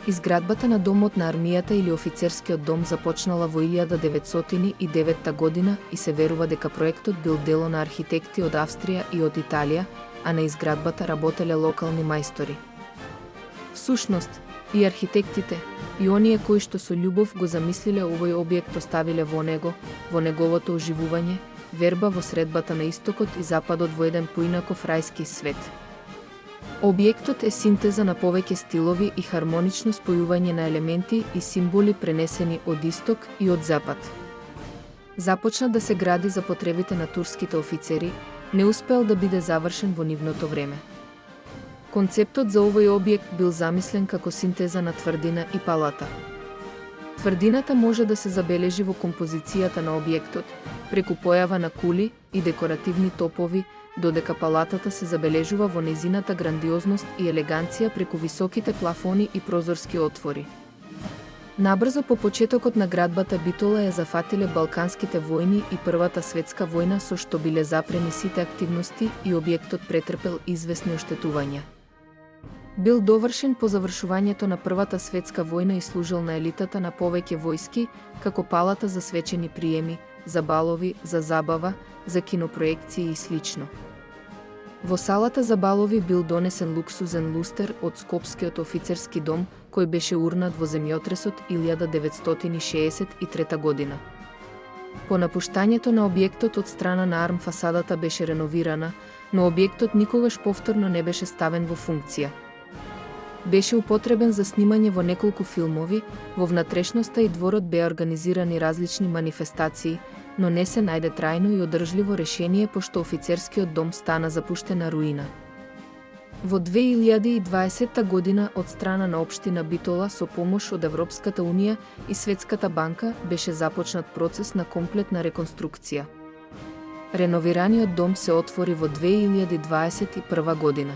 Изградбата на домот на армијата или офицерскиот дом започнала во 1909 година и се верува дека проектот бил дело на архитекти од Австрија и од Италија, а на изградбата работеле локални мајстори. Всушност, и архитектите, и оние кои што со љубов го замислиле овој објект оставиле во него, во неговото оживување, верба во средбата на истокот и западот во еден поинаков рајски свет. Објектот е синтеза на повеќе стилови и хармонично спојување на елементи и символи пренесени од исток и од запад. Започна да се гради за потребите на турските офицери, не успел да биде завршен во нивното време. Концептот за овој објект бил замислен како синтеза на тврдина и палата. Тврдината може да се забележи во композицијата на објектот, преку појава на кули и декоративни топови, додека палатата се забележува во нејзината грандиозност и елеганција преку високите плафони и прозорски отвори. Набрзо по почетокот на градбата Битола ја зафатиле Балканските војни и Првата светска војна, со што биле запрени сите активности и објектот претрпел извесни оштетувања. Бил довршен по завршувањето на Првата светска војна и служил на елитата на повеќе војски, како палата за свечени приеми, за балови, за забава, за кинопроекции и слично. Во салата за балови бил донесен луксузен лустер од Скопскиот офицерски дом, кој беше урнат во земјотресот 1963 година. По напуштањето на објектот од страна на АРМ фасадата беше реновирана, но објектот никогаш повторно не беше ставен во функција. Беше употребен за снимање во неколку филмови, во внатрешноста и дворот беа организирани различни манифестации, но не се најде трајно и одржливо решение пошто офицерскиот дом стана запуштена руина. Во 2020 година од страна на општина Битола со помош од Европската унија и Светската банка беше започнат процес на комплетна реконструкција. Реновираниот дом се отвори во 2021 година.